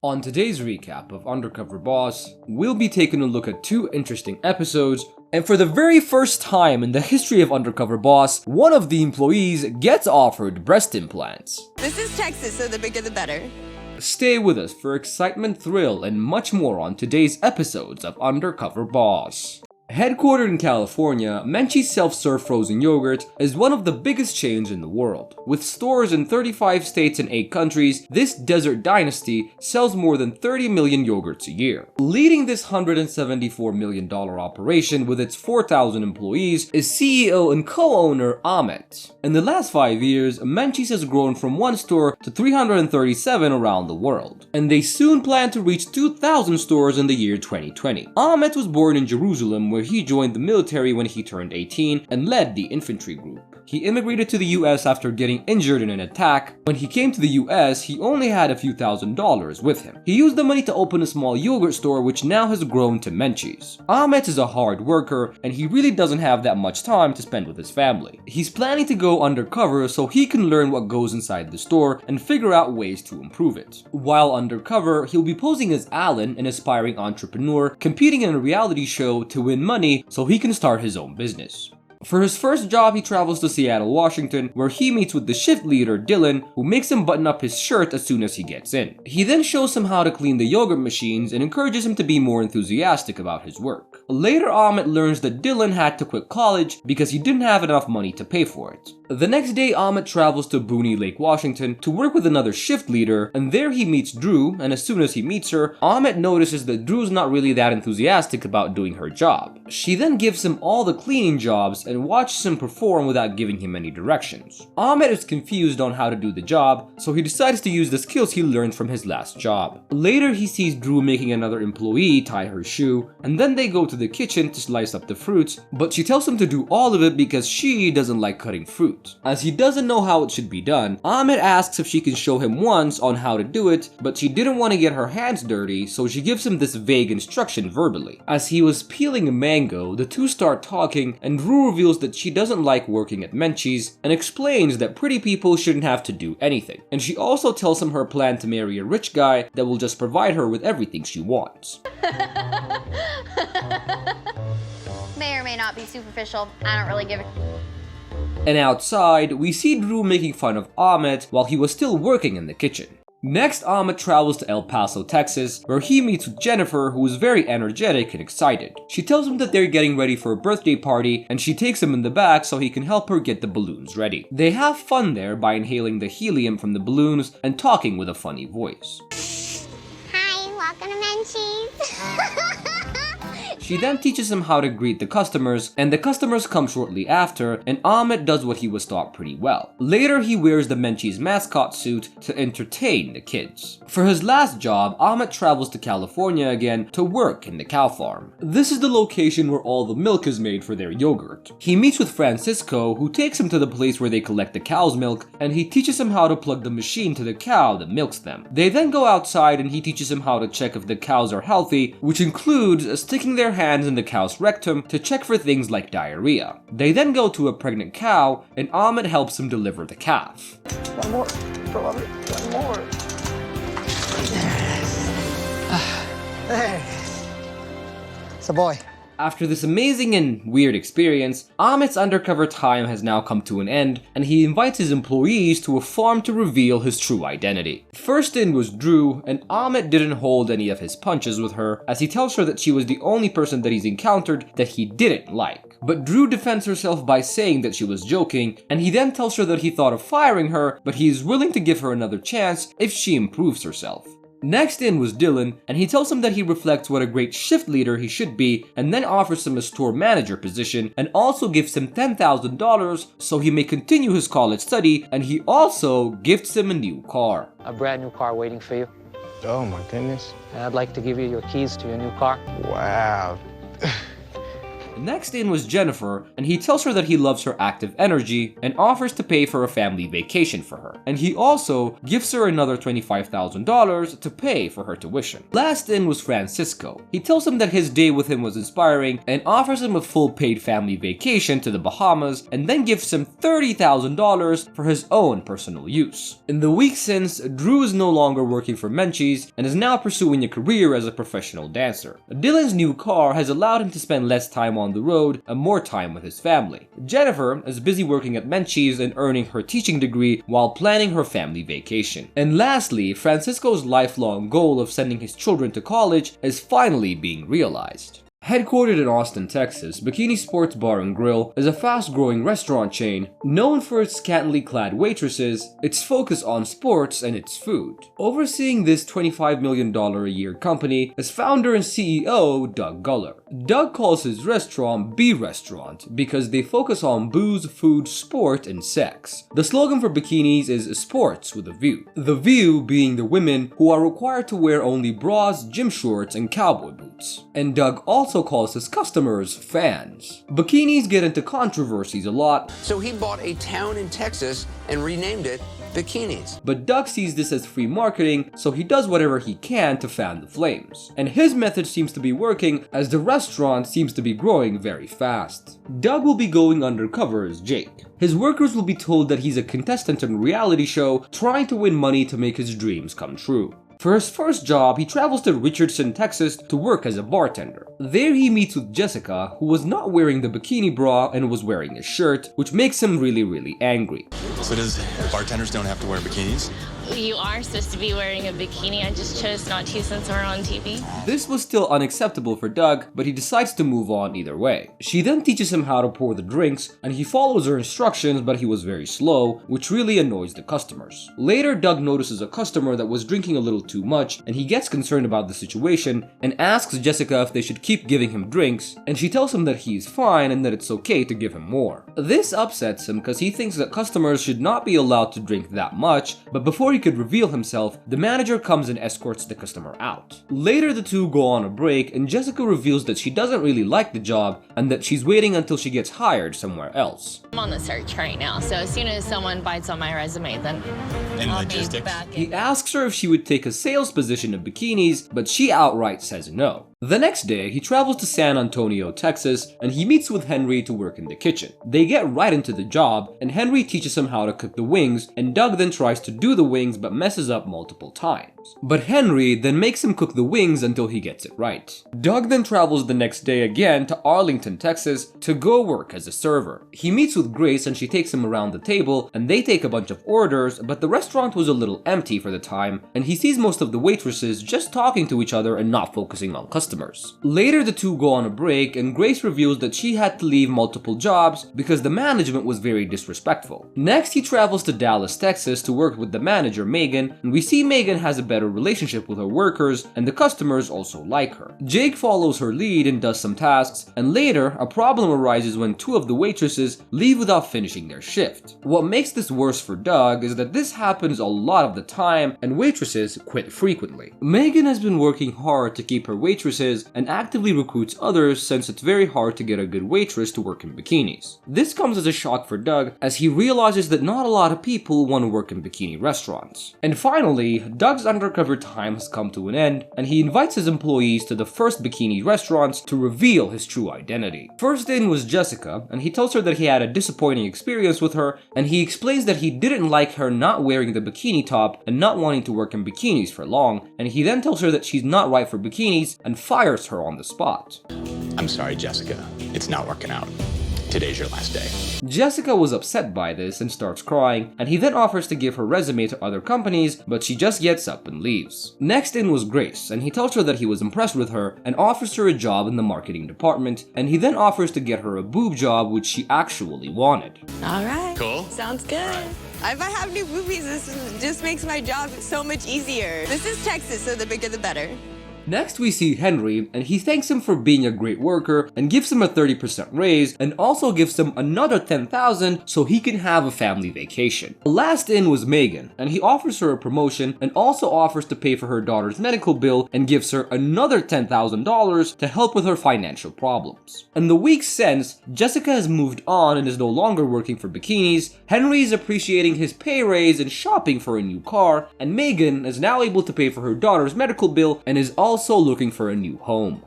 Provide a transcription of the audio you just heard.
On today's recap of Undercover Boss, we'll be taking a look at two interesting episodes, and for the very first time in the history of Undercover Boss, one of the employees gets offered breast implants. This is Texas, so the bigger the better. Stay with us for excitement, thrill, and much more on today's episodes of Undercover Boss. Headquartered in California, Menchies self-serve frozen yogurt is one of the biggest chains in the world. With stores in 35 states and 8 countries, this desert dynasty sells more than 30 million yogurts a year. Leading this $174 million operation with its 4,000 employees is CEO and co-owner Ahmet. In the last 5 years, Menchies has grown from 1 store to 337 around the world, and they soon plan to reach 2,000 stores in the year 2020. Ahmet was born in Jerusalem, where he joined the military when he turned 18 and led the infantry group. He immigrated to the US after getting injured in an attack. When he came to the US, he only had a few $1,000s with him. He used the money to open a small yogurt store, which now has grown to Menchies. Ahmet is a hard worker, and he really doesn't have that much time to spend with his family. He's planning to go undercover so he can learn what goes inside the store and figure out ways to improve it. While undercover, he'll be posing as Alan, an aspiring entrepreneur, competing in a reality show to win money so he can start his own business. For his first job, he travels to Seattle, Washington, where he meets with the shift leader, Dylan, who makes him button up his shirt as soon as he gets in. He then shows him how to clean the yogurt machines and encourages him to be more enthusiastic about his work. Later, Ahmet learns that Dylan had to quit college because he didn't have enough money to pay for it. The next day, Ahmet travels to Booney Lake, Washington to work with another shift leader, and there he meets Drew, and as soon as he meets her, Ahmet notices that Drew's not really that enthusiastic about doing her job. She then gives him all the cleaning jobs and watches him perform without giving him any directions. Ahmet is confused on how to do the job, so he decides to use the skills he learned from his last job. Later, he sees Drew making another employee tie her shoe, and then they go to the kitchen to slice up the fruits, but she tells him to do all of it because she doesn't like cutting fruit. As he doesn't know how it should be done, Ahmet asks if she can show him once on how to do it, but she didn't want to get her hands dirty, so she gives him this vague instruction verbally. As he was peeling a mango, the two start talking, and Drew reveals that she doesn't like working at Menchies and explains that pretty people shouldn't have to do anything. And she also tells him her plan to marry a rich guy that will just provide her with everything she wants. May or may not be superficial. I don't really give a... And outside, we see Drew making fun of Ahmet while he was still working in the kitchen. Next, Ahmet travels to El Paso, Texas, where he meets with Jennifer, who is very energetic and excited. She tells him that they're getting ready for a birthday party, and she takes him in the back so he can help her get the balloons ready. They have fun there by inhaling the helium from the balloons and talking with a funny voice. Hi, welcome to Menchies. She then teaches him how to greet the customers, and the customers come shortly after, and Ahmet does what he was taught pretty well. Later, he wears the Menchies mascot suit to entertain the kids. For his last job, Ahmet travels to California again to work in the cow farm. This is the location where all the milk is made for their yogurt. He meets with Francisco, who takes him to the place where they collect the cow's milk, and he teaches him how to plug the machine to the cow that milks them. They then go outside and he teaches him how to check if the cows are healthy, which includes sticking their hands in the cow's rectum to check for things like diarrhea. They then go to a pregnant cow, and Ahmet helps him deliver the calf. One more, beloved, one more. There. It's a boy. After this amazing and weird experience, Ahmet's undercover time has now come to an end, and he invites his employees to a farm to reveal his true identity. First in was Drew, and Ahmet didn't hold any of his punches with her, as he tells her that she was the only person that he's encountered that he didn't like. But Drew defends herself by saying that she was joking, and he then tells her that he thought of firing her, but he is willing to give her another chance if she improves herself. Next in was Dylan, and he tells him that he reflects what a great shift leader he should be, and then offers him a store manager position, and also gives him $10,000 so he may continue his college study, and he also gifts him a new car. A brand new car waiting for you. Oh my goodness. And I'd like to give you your keys to your new car. Wow. Next in was Jennifer, and he tells her that he loves her active energy and offers to pay for a family vacation for her. And he also gives her another $25,000 to pay for her tuition. Last in was Francisco. He tells him that his day with him was inspiring and offers him a full paid family vacation to the Bahamas, and then gives him $30,000 for his own personal use. In the week since, Drew is no longer working for Menchies and is now pursuing a career as a professional dancer. Dylan's new car has allowed him to spend less time on the road and more time with his family. Jennifer is busy working at Menchies and earning her teaching degree while planning her family vacation. And lastly, Francisco's lifelong goal of sending his children to college is finally being realized. Headquartered in Austin, Texas, Bikini Sports Bar and Grill is a fast-growing restaurant chain known for its scantily clad waitresses, its focus on sports, and its food. Overseeing this $25 million a year company is founder and CEO Doug Guller. Doug calls his restaurant B-Restaurant because they focus on booze, food, sport, and sex. The slogan for Bikinis is sports with a view. The view being the women who are required to wear only bras, gym shorts, and cowboy boots. And Doug also calls his customers fans. Bikinis get into controversies a lot, so he bought a town in Texas and renamed it Bikinis. But Doug sees this as free marketing, so he does whatever he can to fan the flames. And his method seems to be working, as the restaurant seems to be growing very fast. Doug will be going undercover as Jake. His workers will be told that he's a contestant in a reality show trying to win money to make his dreams come true. For his first job, he travels to Richardson, Texas to work as a bartender. There he meets with Jessica, who was not wearing the bikini bra and was wearing a shirt, which makes him really angry. So does bartenders don't have to wear bikinis? You are supposed to be wearing a bikini. I just chose not to since we're on TV. This was still unacceptable for Doug, but he decides to move on either way. She then teaches him how to pour the drinks, and he follows her instructions, but he was very slow, which really annoys the customers. Later, Doug notices a customer that was drinking a little too much, and he gets concerned about the situation and asks Jessica if they should keep giving him drinks, and she tells him that he is fine and that it's okay to give him more. This upsets him because he thinks that customers should not be allowed to drink that much, but before he could reveal himself, the manager comes and escorts the customer out. Later, the two go on a break, and Jessica reveals that she doesn't really like the job and that she's waiting until she gets hired somewhere else. I'm on the search right now, so as soon as someone bites on my resume, then I'll be back in. He asks her if she would take a sales position of bikinis, but she outright says no. The next day, he travels to San Antonio, Texas, and he meets with Henry to work in the kitchen. They get right into the job, and Henry teaches him how to cook the wings, and Doug then tries to do the wings but messes up multiple times. But Henry then makes him cook the wings until he gets it right. Doug then travels the next day again to Arlington, Texas to go work as a server. He meets with Grace and she takes him around the table, and they take a bunch of orders, but the restaurant was a little empty for the time, and he sees most of the waitresses just talking to each other and not focusing on customers. Later, the two go on a break, and Grace reveals that she had to leave multiple jobs because the management was very disrespectful. Next, he travels to Dallas, Texas to work with the manager, Megan, and we see Megan has a better relationship with her workers, and the customers also like her. Jake follows her lead and does some tasks, and later, a problem arises when two of the waitresses leave without finishing their shift. What makes this worse for Doug is that this happens a lot of the time, and waitresses quit frequently. Megan has been working hard to keep her waitresses and actively recruits others since it's very hard to get a good waitress to work in bikinis. This comes as a shock for Doug as he realizes that not a lot of people want to work in bikini restaurants. And finally, Doug's undercover time has come to an end, and he invites his employees to the first bikini restaurants to reveal his true identity. First in was Jessica, and he tells her that he had a disappointing experience with her, and he explains that he didn't like her not wearing the bikini top and not wanting to work in bikinis for long, and he then tells her that she's not right for bikinis and fires her on the spot. I'm sorry, Jessica. It's not working out. Today's your last day. Jessica was upset by this and starts crying, and he then offers to give her resume to other companies, but she just gets up and leaves. Next in was Grace, and he tells her that he was impressed with her and offers her a job in the marketing department, and he then offers to get her a boob job, which she actually wanted. All right. Cool. Sounds good. If I have new boobies, this just makes my job so much easier. This is Texas, so the bigger the better. Next we see Henry, and he thanks him for being a great worker and gives him a 30% raise and also gives him another $10,000 so he can have a family vacation. Last in was Megan, and he offers her a promotion and also offers to pay for her daughter's medical bill and gives her another $10,000 to help with her financial problems. In the weeks since, Jessica has moved on and is no longer working for Bikinis, Henry is appreciating his pay raise and shopping for a new car, and Megan is now able to pay for her daughter's medical bill and is also looking for a new home.